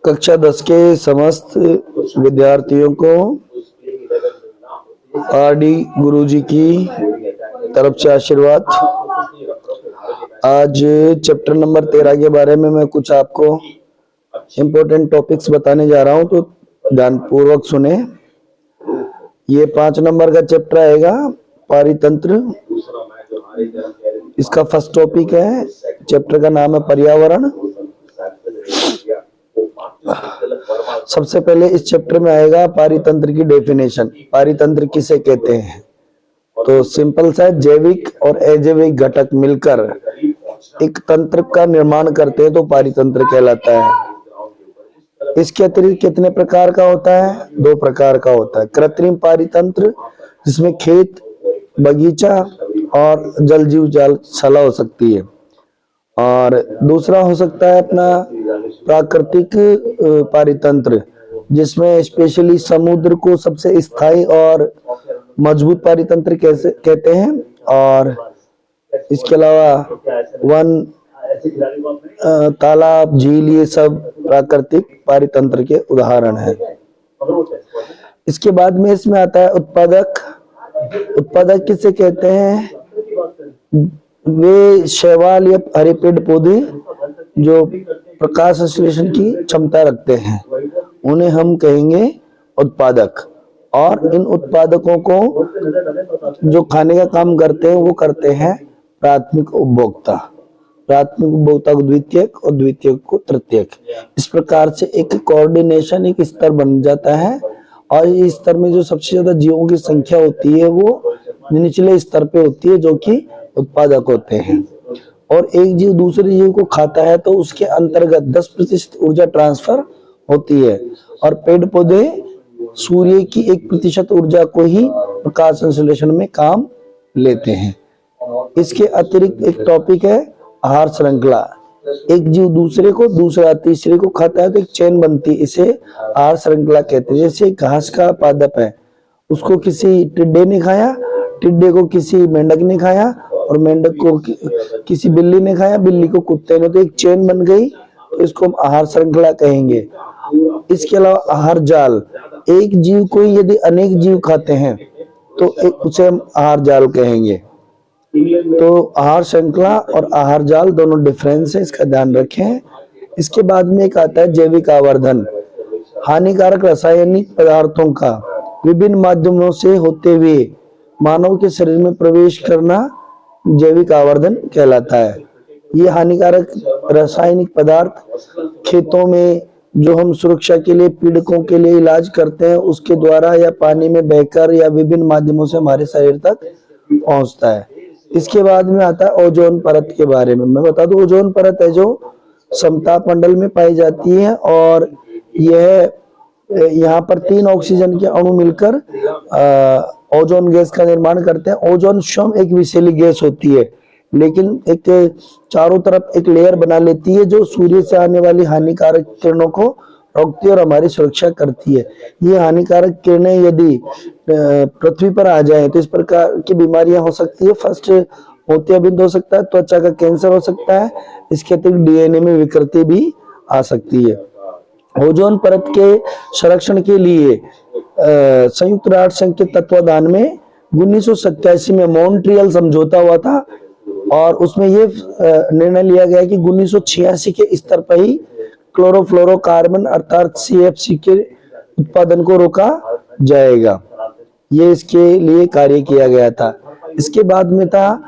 कक्षा 10 के समस्त विद्यार्थियों को आरडी गुरुजी की तरफ से आशीर्वाद। आज चैप्टर नंबर 13 के बारे में मैं कुछ आपको इम्पोर्टेंट टॉपिक्स बताने जा रहा हूं, तो ध्यानपूर्वक सुने। ये 5 नंबर का चैप्टर आएगा, पारितंत्र। इसका फर्स्ट टॉपिक है, चैप्टर का नाम है पर्यावरण। सबसे पहले इस चैप्टर में आएगा पारितंत्र की डेफिनेशन। पारितंत्र किसे कहते हैं? तो सिंपल सा है, जैविक और अजैविक घटक मिलकर एक तंत्र का निर्माण करते हैं तो पारितंत्र कहलाता है। इसके अतिरिक्त कितने प्रकार का होता है? 2 प्रकार का होता है। कृत्रिम पारितंत्र, जिसमें खेत, बगीचा और जल जीव जालशाला हो सकती है, और दूसरा हो सकता है अपना प्राकृतिक पारितंत्र, जिसमें स्पेशली समुद्र को सबसे स्थायी और मजबूत पारितंत्र कैसे कहते हैं। और इसके अलावा वन, तालाब, झील, ये सब प्राकृतिक पारितंत्र के उदाहरण हैं। इसके बाद में इसमें आता है उत्पादक। उत्पादक किसे कहते हैं? वे शैवाल या हरे पेड़ पौधे जो प्रकाश संश्लेषण की क्षमता रखते हैं, उन्हें हम कहेंगे उत्पादक। और इन उत्पादकों को जो खाने का काम करते हैं वो करते हैं प्राथमिक उपभोक्ता। प्राथमिक उपभोक्ता को द्वितीयक और द्वितीयक को तृतीयक। इस प्रकार से एक कोऑर्डिनेशन, एक स्तर बन जाता है। और इस स्तर में जो सबसे ज्यादा जीवों की संख्या होती है वो निचले स्तर पे होती है, जो कि उत्पादक होते हैं। और एक जीव दूसरे जीव को खाता है तो उसके अंतर्गत 10% ऊर्जा ट्रांसफर होती है। और पेड़ पौधे सूर्य की 1% ऊर्जा को ही प्रकाश संश्लेषण में काम लेते हैं। इसके अतिरिक्त एक टॉपिक है आहार श्रृंखला। एक जीव दूसरे को, दूसरा तीसरे को खाता है तो एक चेन बनती है, इसे आहार श्रृंखला कहते हैं। जैसे घास का पादप है, उसको किसी टिड्डे ने खाया, टिड्डे को किसी मेंढक ने खाया, और मेंढक को किसी बिल्ली ने खाया, बिल्ली को कुत्ते ने, तो एक चेन बन गई, तो इसको हम आहार श्रृंखला कहेंगे। इसके अलावा आहार जाल, एक जीव को यदि अनेक जीव खाते हैं तो उसे हम आहार जाल कहेंगे। तो आहार श्रृंखला और आहार जाल दोनों डिफरेंस है, इसका ध्यान रखें। इसके बाद में एक आता है जैविक आवर्धन। हानिकारक रासायनिक पदार्थों का विभिन्न माध्यमों से होते हुए मानव के शरीर में प्रवेश करना जैविक आवर्धन कहलाता है। ये हानिकारक रासायनिक पदार्थ खेतों में जो हम सुरक्षा के लिए पीड़कों के लिए इलाज करते हैं, उसके द्वारा या पानी में बहकर या विभिन्न माध्यमों से हमारे शरीर तक पहुंचता है। इसके बाद में आता है ओजोन परत के बारे में। मैं बता दूं, ओजोन परत है जो समताप मंडल में पाई जाती है, और यह यहाँ पर 3 ऑक्सीजन के अणु मिलकर ओजोन गैस का निर्माण करते हैं। ओजोन स्वयं एक विषैली गैस होती है, लेकिन एक चारों तरफ एक लेयर बना लेती है जो सूर्य से आने वाली हानिकारक किरणों को रोकती है और हमारी सुरक्षा करती है। ये हानिकारक किरणें यदि पृथ्वी पर आ जाए तो इस प्रकार की बीमारियां हो सकती है। फर्स्ट मोतियाबिंद हो सकता है, त्वचा का कैंसर हो सकता है। इसके अतिरिक्त डीएनए में विकृति भी आ सकती है। ओजोन परत के संरक्षण के लिए संयुक्त राष्ट्र संघ के तत्वाधान में 1987 में मॉन्ट्रियल समझौता हुआ था, और उसमें ये निर्णय लिया गया कि 1986 के स्तर पर ही क्लोरोफ्लोरोकार्बन अर्थात CFC के उत्पादन को रोका जाएगा। ये इसके लिए कार्य किया गया था। इसके बाद में था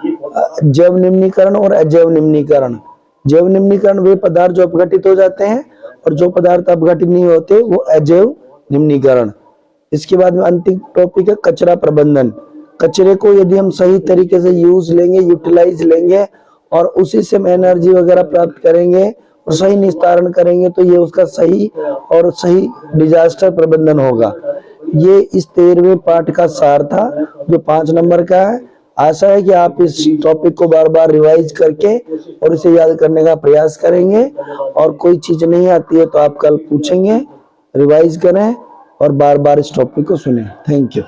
जैव निम्नीकरण और अजैव निम्नीकरण। जैव निम्नीकरण वे पदार्थ जो अपघटित हो जाते हैं, और जो पदार्थ अपघटित नहीं होते वो अजैव निम्नीकरण। इसके बाद में अंतिम टॉपिक है कचरा प्रबंधन। कचरे को यदि हम सही तरीके से यूज लेंगे, यूटिलाइज लेंगे, और उसी से हम एनर्जी वगैरह प्राप्त करेंगे और सही निस्तारण करेंगे, तो ये उसका सही और सही डिजास्टर प्रबंधन होगा। ये इस 13वें पाठ का सार था, जो 5 नंबर का है। आशा है कि आप इस टॉपिक को बार बार रिवाइज करके और इसे याद करने का प्रयास करेंगे, और कोई चीज नहीं आती है तो आप कल पूछेंगे। रिवाइज करें और बार बार इस टॉपिक को सुने। Thank you.